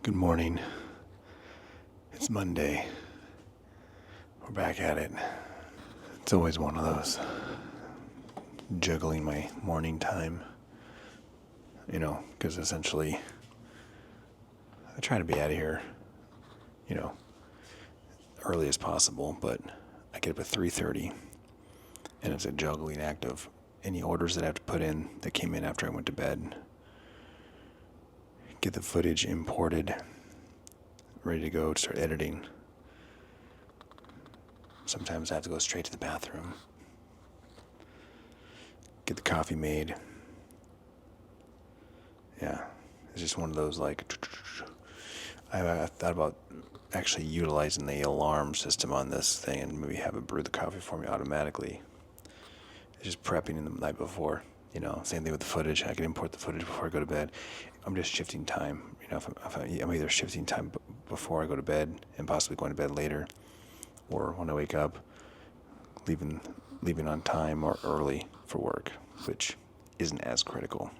Good morning. It's Monday. We're back at it. It's always one of those. Juggling my morning time. Because essentially, I try to be out of here, early as possible, but I get up at 3:30, and it's a juggling act of any orders that I have to put in that came in after I went to bed. Get the footage imported, ready to go, start editing. Sometimes I have to go straight to the bathroom. Get the coffee made. Yeah, it's just one of those I thought about actually utilizing the alarm system on this thing and maybe have it brew the coffee for me automatically. It's just prepping in the night before. Same thing with the footage. I can import the footage before I go to bed. I'm just shifting time. I'm either shifting time before I go to bed and possibly going to bed later, or when I wake up, leaving on time or early for work, which isn't as critical.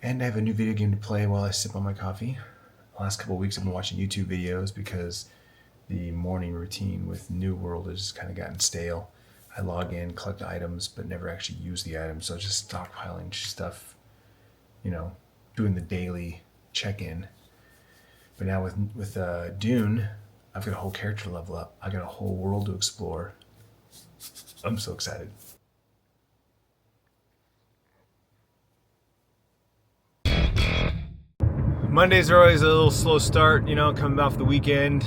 And I have a new video game to play while I sip on my coffee. The last couple of weeks I've been watching YouTube videos because the morning routine with New World has kind of gotten stale. I log in, collect items, but never actually use the items, so just stockpiling stuff, doing the daily check-in. But now with Dune, I've got a whole character to level up. I got a whole world to explore. I'm so excited. Mondays are always a little slow start, coming off the weekend.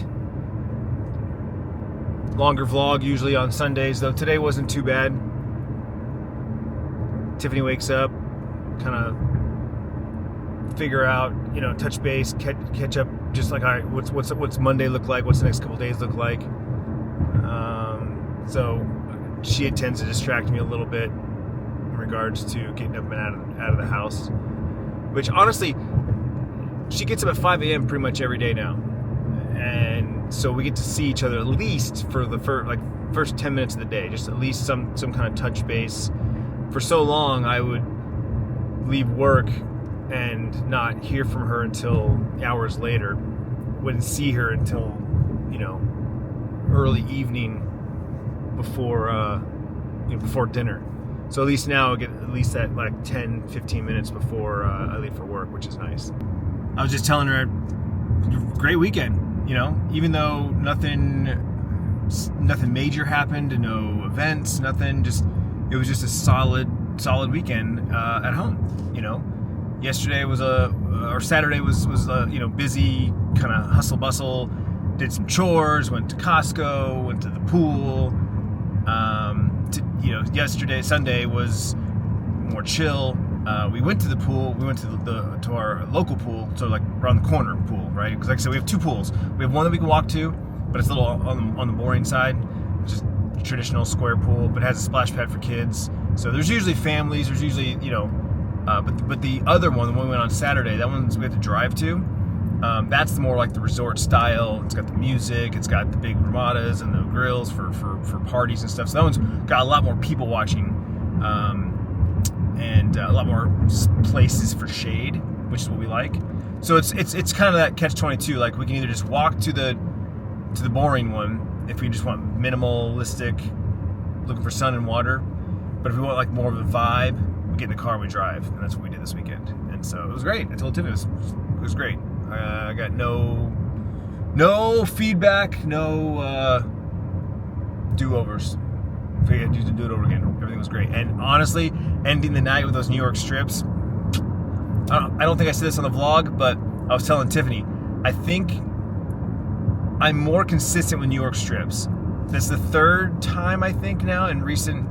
Longer vlog usually on Sundays, though today wasn't too bad. Tiffany wakes up, kind of figure out, touch base, catch up, just like, all right, what's Monday look like? What's the next couple days look like? So she tends to distract me a little bit in regards to getting up and out of the house, which honestly, she gets up at 5 a.m. pretty much every day now. And so we get to see each other at least for the first 10 minutes of the day, just at least some kind of touch base. For so long, I would leave work and not hear from her until hours later. Wouldn't see her until, early evening before dinner. So at least now I get at least that 10, 15 minutes before I leave for work, which is nice. I was just telling her, great weekend, even though nothing major happened, no events, nothing, it was just a solid weekend at home, Yesterday was Saturday was busy, kind of hustle bustle, did some chores, went to Costco, went to the pool. Yesterday, Sunday, was more chill. We went to the pool. We went to our local pool, so around the corner pool, right? Because like I said, we have two pools. We have one that we can walk to, but it's a little on the boring side. It's just a traditional square pool, but it has a splash pad for kids. So there's usually families. There's usually but the other one, the one we went on Saturday, that one's we have to drive to. That's the more like the resort style. It's got the music. It's got the big ramadas and the grills for parties and stuff. So that one's got a lot more people watching. And a lot more places for shade, which is what we like. So it's kind of that catch-22. Like, we can either just walk to the boring one if we just want minimalistic, looking for sun and water. But if we want more of a vibe, we get in the car and we drive, and that's what we did this weekend. And so it was great. I told Tiffany it was great. I got no feedback, no do-overs. If we had to do it over again, everything was great. And honestly, ending the night with those New York strips, I don't think I said this on the vlog, but I was telling Tiffany, I think I'm more consistent with New York strips. That's the third time, I think, now in recent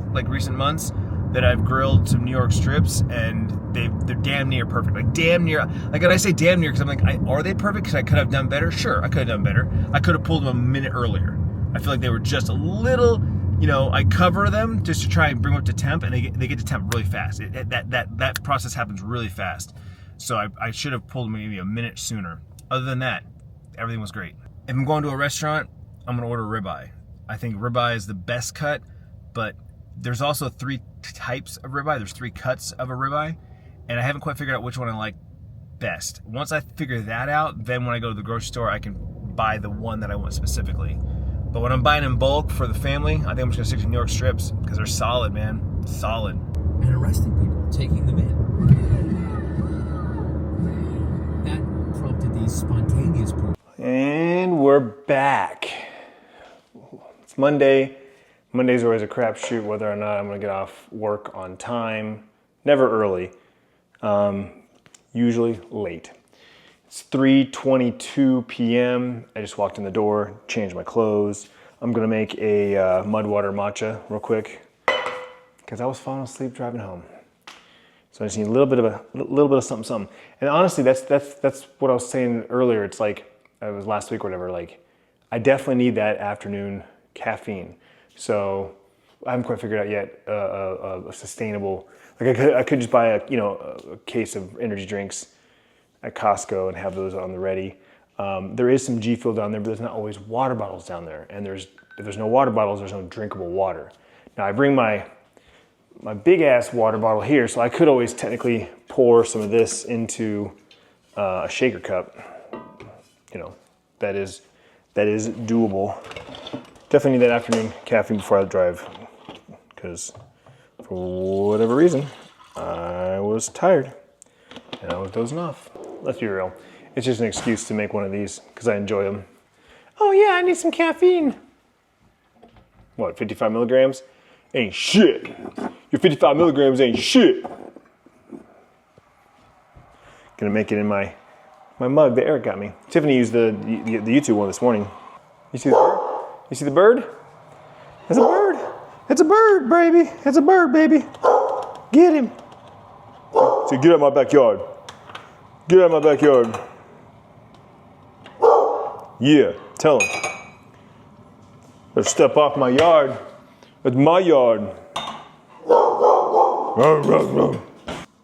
months that I've grilled some New York strips, and they're damn near perfect. Damn near. When I say damn near, because I'm are they perfect? Because I could have done better. Sure, I could have done better. I could have pulled them a minute earlier. I feel like they were just a little. I cover them just to try and bring them up to temp, and they get to temp really fast. That process happens really fast. So I should have pulled them maybe a minute sooner. Other than that, everything was great. If I'm going to a restaurant, I'm gonna order ribeye. I think ribeye is the best cut, but there's also 3 types of ribeye. There's 3 cuts of a ribeye, and I haven't quite figured out which one I like best. Once I figure that out, then when I go to the grocery store, I can buy the one that I want specifically. But when I'm buying in bulk for the family, I think I'm just gonna stick to New York strips because they're solid, man. Solid. And arresting people, taking them in. That prompted these spontaneous. And we're back. It's Monday. Monday's always a crapshoot whether or not I'm gonna get off work on time. Never early. Usually late. It's 3:22 p.m. I just walked in the door, changed my clothes. I'm gonna make a mudwater matcha real quick because I was falling asleep driving home. So I just need a little bit of something. And honestly, that's what I was saying earlier. It's like it was last week or whatever. Like I definitely need that afternoon caffeine. So I haven't quite figured out yet a sustainable. Like I could just buy a case of energy drinks at Costco and have those on the ready. There is some G Fuel down there, but there's not always water bottles down there. And if there's no water bottles, there's no drinkable water. Now I bring my big ass water bottle here, so I could always technically pour some of this into a shaker cup. That is doable. Definitely need that afternoon caffeine before I drive, because for whatever reason, I was tired and I was dozing off. Let's be real. It's just an excuse to make one of these because I enjoy them. Oh yeah, I need some caffeine. What, 55 milligrams? Ain't shit. Your 55 milligrams ain't shit. Gonna make it in my mug that Eric got me. Tiffany used the YouTube one this morning. You see the bird? You see the bird? It's a bird. It's a bird, baby. It's a bird, baby. Get him. So get out of my backyard. Get out of my backyard. Yeah, tell him. Better step off my yard. It's my yard.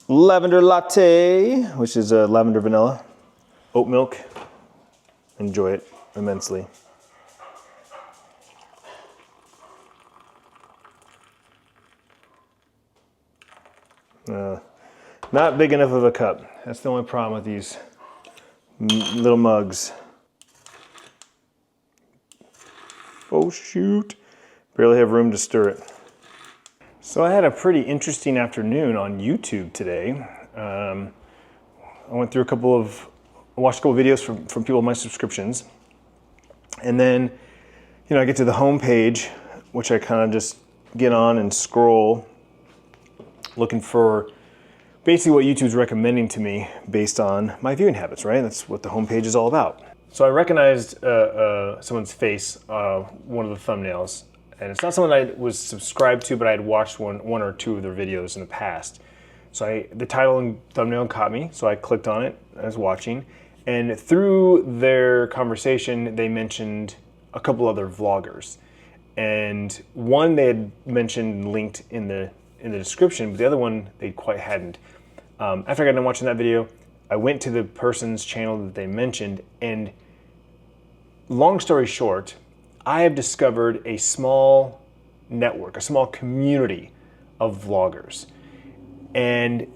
Lavender latte, which is lavender vanilla. Oat milk. Enjoy it immensely. Not big enough of a cup. That's the only problem with these little mugs. Oh shoot. Barely have room to stir it. So I had a pretty interesting afternoon on YouTube today. I watched a couple of videos from people on my subscriptions. And then, I get to the home page, which I kind of just get on and scroll, looking for basically what YouTube's recommending to me based on my viewing habits, right? That's what the homepage is all about. So I recognized someone's face, one of the thumbnails, and it's not someone I was subscribed to, but I had watched one or two of their videos in the past. So the title and thumbnail caught me, so I clicked on it. I was watching, and through their conversation, they mentioned a couple other vloggers, and one they had mentioned linked in the description, but the other one they quite hadn't. After I got done watching that video, I went to the person's channel that they mentioned, and long story short, I have discovered a small network, a small community of vloggers. And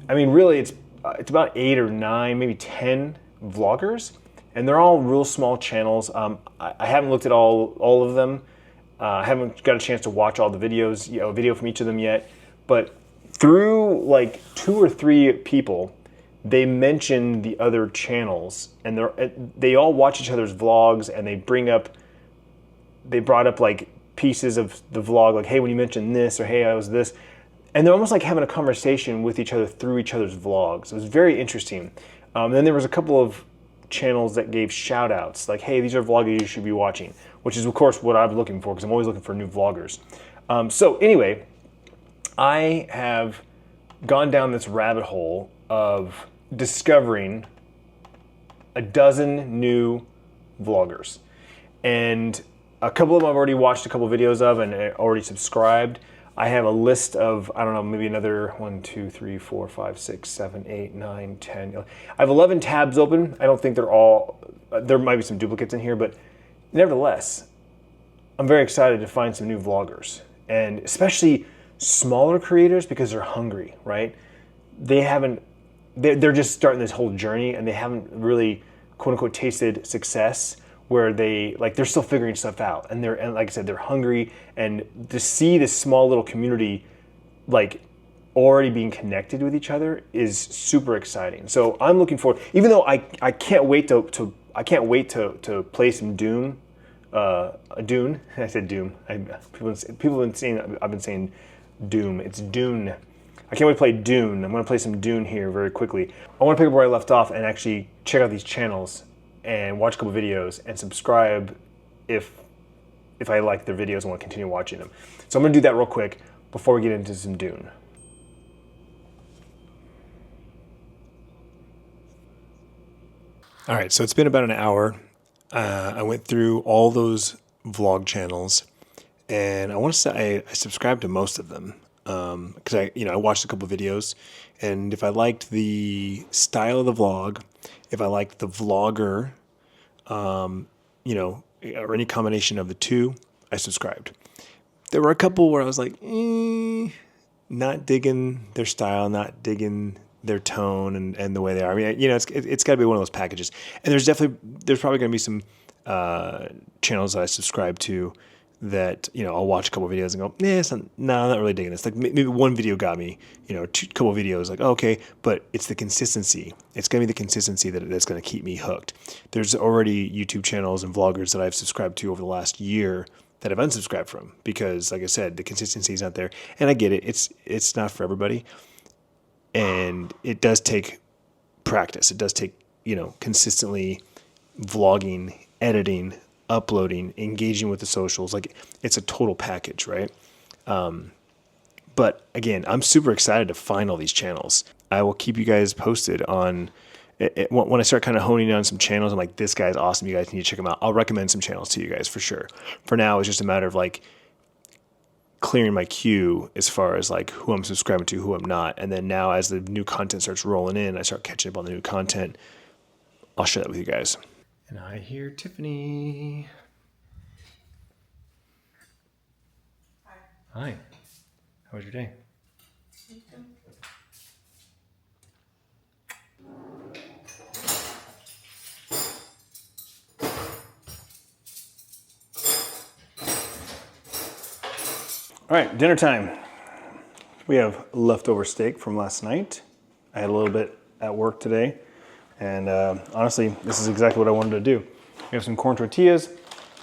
I mean, really, it's about 8 or 9, maybe 10 vloggers, and they're all real small channels. I haven't looked at all of them. I haven't got a chance to watch all the videos, a video from each of them yet. But through like 2 or 3 people, they mention the other channels, and they all watch each other's vlogs, and they brought up like pieces of the vlog, like, hey, when you mentioned this, or hey, I was this. And they're almost like having a conversation with each other through each other's vlogs. It was very interesting. And then there was a couple of channels that gave shout outs, like, hey, these are vloggers you should be watching, which is of course what I'm looking for, because I'm always looking for new vloggers. So anyway, I have gone down this rabbit hole of discovering a dozen new vloggers. And a couple of them I've already watched a couple videos of and already subscribed. I have a list of, I don't know, maybe another 1, 2, 3, 4, 5, 6, 7, 8, 9, 10. I have 11 tabs open. I don't think they're all, there might be some duplicates in here, but Nevertheless, I'm very excited to find some new vloggers, and especially smaller creators, because they're hungry, right? They're just starting this whole journey, and they haven't really, quote unquote, tasted success, where they're still figuring stuff out, and like I said, they're hungry, and to see this small little community like already being connected with each other is super exciting. So I'm looking forward, even though I can't wait to play some Dune. Dune. I said Doom. People have been saying, I've been saying Doom. It's Dune. I can't wait to play Dune. I'm going to play some Dune here very quickly. I want to pick up where I left off and actually check out these channels and watch a couple videos and subscribe if I like their videos and want to continue watching them. So I'm going to do that real quick before we get into some Dune. All right, so it's been about an hour. I went through all those vlog channels, and I want to say I subscribed to most of them because I watched a couple videos, and if I liked the style of the vlog, if I liked the vlogger, or any combination of the two, I subscribed. There were a couple where I was like, not digging their style, not digging their tone and the way they are. I mean, it's got to be one of those packages. And there's probably going to be some channels that I subscribe to that, I'll watch a couple of videos and go, I'm not really digging this. Like maybe one video got me, couple of videos like, okay, but it's the consistency. It's going to be the consistency that's going to keep me hooked. There's already YouTube channels and vloggers that I've subscribed to over the last year that I've unsubscribed from because, like I said, the consistency is not there. And I get it. It's not for everybody. And it does take practice. It does take, consistently vlogging, editing, uploading, engaging with the socials. Like it's a total package, right? But again, I'm super excited to find all these channels. I will keep you guys posted on when I start kind of honing in on some channels. I'm like, this guy's awesome. You guys need to check him out. I'll recommend some channels to you guys for sure. For now, it's just a matter of like clearing my queue as far as like who I'm subscribing to, who I'm not. And then now as the new content starts rolling in, I start catching up on the new content. I'll share that with you guys. And I hear Tiffany. Hi. How was your day? All right, dinner time. We have leftover steak from last night. I had a little bit at work today, and honestly, this is exactly what I wanted to do. We have some corn tortillas.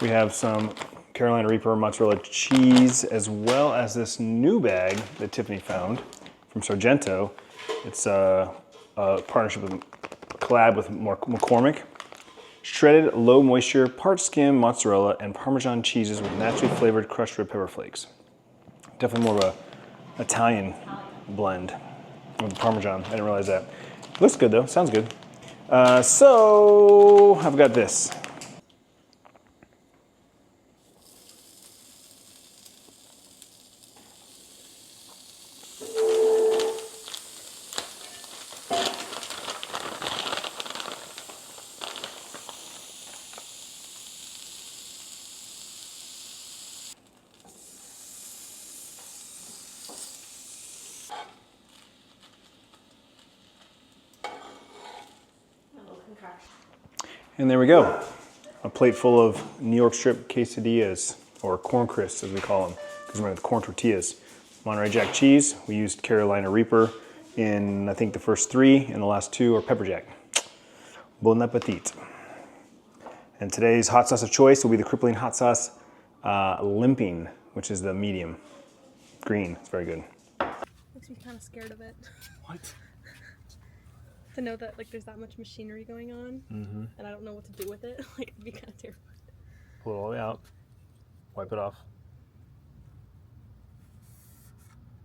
We have some Carolina Reaper mozzarella cheese, as well as this new bag that Tiffany found from Sargento. It's a partnership with collab with McCormick. Shredded low moisture, part skim mozzarella and Parmesan cheeses with naturally flavored crushed red pepper flakes. Definitely more of a Italian blend with Parmesan. I didn't realize that. Looks good though, sounds good. So I've got this. And there we go. A plate full of New York strip quesadillas, or corn crisps as we call them, because we're going to corn tortillas. Monterey Jack cheese. We used Carolina Reaper in, I think, the first 3, and the last 2 are pepper jack. Bon appetit. And today's hot sauce of choice will be the crippling hot sauce limping, which is the medium green. It's very good. Makes me kind of scared of it. What? To know that like there's that much machinery going on, and I don't know what to do with it. Like I'd be kind of terrified. Pull it all the way out. Wipe it off.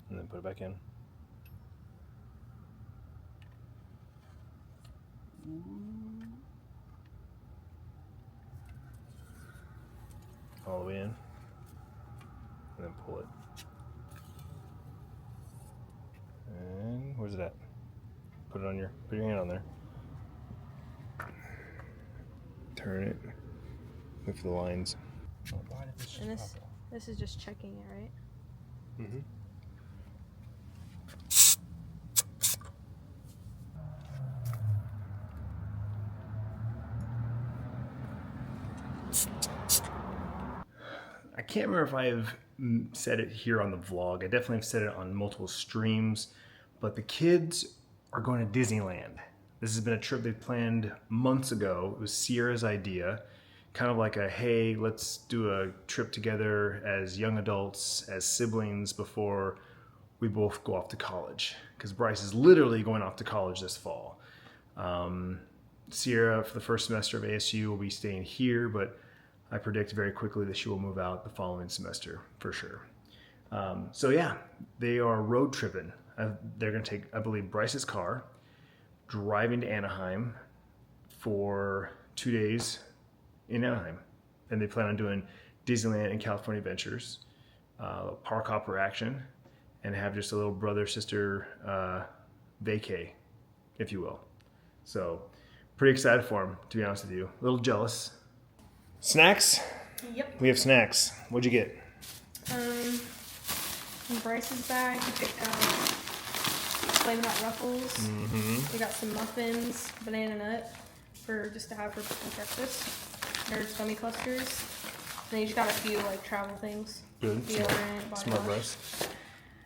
And then put it back in. All the way in. And then pull it. And where's it at? Put your hand on there. Turn it. Wait for the lines. And this is just checking it, right? Mm-hmm. I can't remember if I've said it here on the vlog. I definitely have said it on multiple streams, but the kids are going to Disneyland. This has been a trip they planned months ago. It was Sierra's idea, kind of like a, hey, let's do a trip together as young adults, as siblings before we both go off to college. Because Bryce is literally going off to college this fall. Sierra, for the first semester of ASU, will be staying here, but I predict very quickly that she will move out the following semester for sure. So yeah, they are road tripping. They're going to take, I believe, Bryce's car, driving to Anaheim for 2 days in Anaheim. And they plan on doing Disneyland and California Adventures, park hopper action, and have just a little brother-sister vacay, if you will. So pretty excited for them, to be honest with you. A little jealous. Snacks? Yep. We have snacks. What'd you get? In Bryce's bag, we picked out Flamin' Hot Ruffles. Mm-hmm. We got some muffins, banana nut, for just to have for breakfast. There's gummy clusters. And then you just got a few like travel things. Good. Deodorant, body Smart wash. Bryce.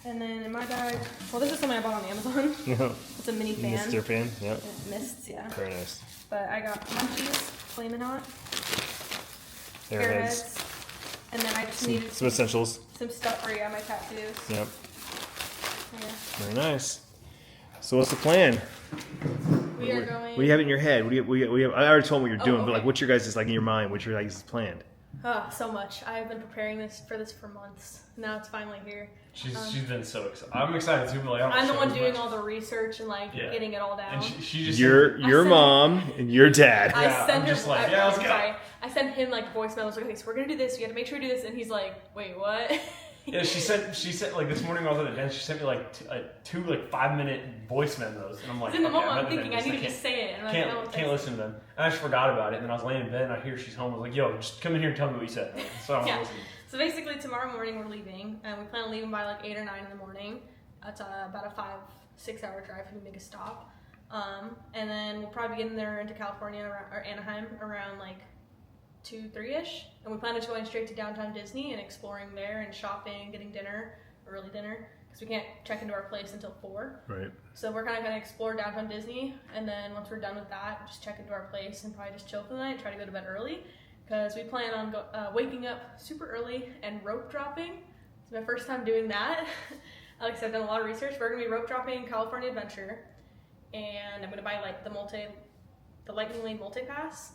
And then in my bag, well, this is something I bought on Amazon. Yeah. It's a mini fan. Mister fan. Yep. It mists, yeah. Very nice. But I got munchies, Flamin' Hot, Airheads. Airheads, and then I just needed Some essentials. some stuff for my tattoos. Yep. Yeah. Very nice. So what's the plan? We are going. What do you have in your head? What do you have? I already told them what you're doing, but okay. like, what's your guys' like in your mind? What's your guys' planned? So much. I've been preparing for this for months. Now it's finally here. She's been so excited. I'm excited too, but like, I don't I'm the show one as doing much. all the research and like Yeah. getting it all down. And she just Your mom and your dad. I Yeah, sent I'm him. just like, yeah, let's go. Sorry. I sent him like voice memos like, okay, so we're gonna do this. You have to make sure we do this, and he's like, wait, what? Yeah, she sent like this morning when I was at the dance. She sent me like two 5-minute voice memos, and I'm like, in the okay, moment, I'm I'm at the thinking I dentist. need to can't- just say it. And I'm like, no, Can't thanks. listen to them. And I just forgot about it. And then I was laying in bed, and I hear she's home. I was like, yo, just come in here and tell me what you said. So I'm Yeah. listening. So basically, tomorrow morning we're leaving, and we plan on leaving by like 8 or 9 in the morning. It's about a 5-6 hour drive if we make a stop, and then we'll probably be getting there into California or Anaheim around like 2-3ish, and we plan on going straight to downtown Disney and exploring there and shopping, getting dinner, early dinner, because we can't check into our place until 4. Right. So we're kind of going to explore downtown Disney, and then once we're done with that, just check into our place and probably just chill for the night, try to go to bed early, because we plan on waking up super early and rope dropping. It's my first time doing that. Like I said, I've done a lot of research. We're going to be rope dropping California Adventure, and I'm going to buy like the lightning lane multi-pass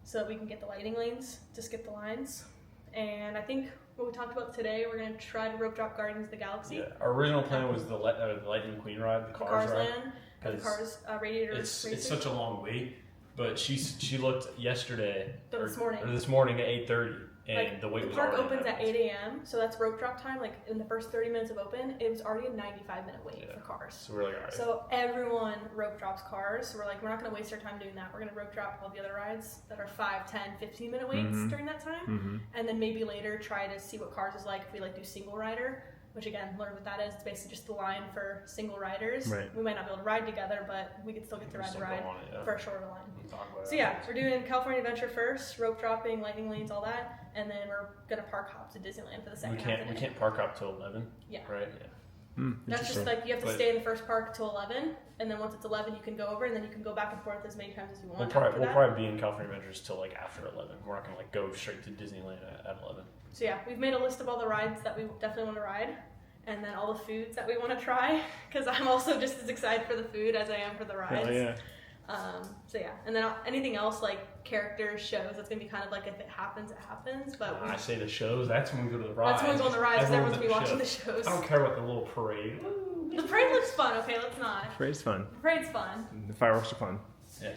so that we can get the lightning lanes to skip the lines. And I think what we talked about today, we're going to try to rope drop Guardians of the Galaxy. Yeah, our original plan was the Lightning Queen ride, the The Cars ride. Land, and the Cars Radiator It's Racer. such a long wait, but she looked yesterday This morning. or this morning at 8:30, and Like, the wait the was park already opens at happening. 8 a.m., so that's rope drop time. Like in the first 30 minutes of open, it was already a 95-minute wait Yeah. for Cars. So we're like, all right. So everyone rope drops Cars. So we're like, we're not going to waste our time doing that. We're going to rope drop all the other rides that are 5, 10, 15-minute waits Mhm. during that time. Mm-hmm. And then maybe later try to see what Cars is like if we like do single rider, which again, learn what that is. It's basically just the line for single riders. Right. We might not be able to ride together, but we could still get to ride the ride for a shorter line. We'll talk about So it. yeah, we're doing California Adventure first, rope dropping, lightning lanes, all that, and then we're gonna park hop to Disneyland for the second we half of can't the we day. can't park up till 11. Yeah. Right. Yeah. That's just like you have to But- stay in the first park till 11, and then once it's 11, you can go over, and then you can go back and forth as many times as you want. We'll after that. probably be in California Adventures till like after 11. We're not gonna like go straight to Disneyland at 11. So yeah, we've made a list of all the rides that we definitely want to ride, and then all the foods that we want to try, because I'm also just as excited for the food as I am for the rides. Oh yeah. So yeah, and then anything else like characters, shows, that's gonna be kind of like if it happens, it happens. But I say the shows. That's when we go to the rides. that's when we go on the rides, because Everyone's everyone's gonna be at watching the shows. I don't care about the little parade. The parade looks fun. Okay, let's not. Parade's fun. The parade's fun, The fireworks are fun.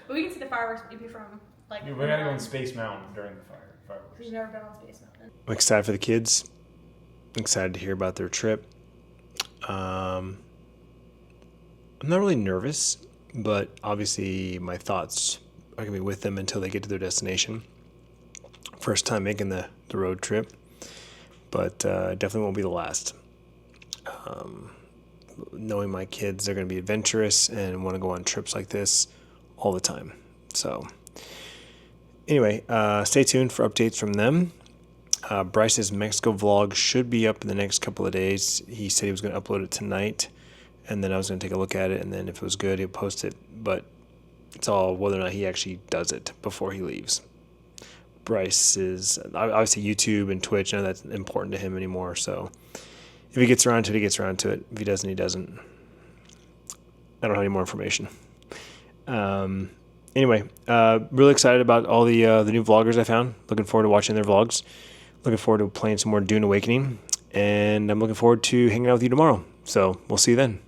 but we can see the fireworks maybe from like. We gotta go on Space Mountain during the fireworks. We've never been on Space Mountain. I'm excited for the kids. Excited to hear about their trip. I'm not really nervous, but obviously my thoughts are going to be with them until they get to their destination. First time making the road trip, but definitely won't be the last. Knowing my kids, they're going to be adventurous and want to go on trips like this all the time. So anyway, stay tuned for updates from them. Bryce's Mexico vlog should be up in the next couple of days. He said he was going to upload it tonight, and then I was going to take a look at it, and then if it was good, he'll post it. But it's all whether or not he actually does it before he leaves. Bryce is obviously YouTube and Twitch. None of that's important to him anymore. So if he gets around to it, he gets around to it. If he doesn't, he doesn't. I don't have any more information. Anyway, really excited about all the new vloggers I found. Looking forward to watching their vlogs. Looking forward to playing some more Dune Awakening. And I'm looking forward to hanging out with you tomorrow. So we'll see you then.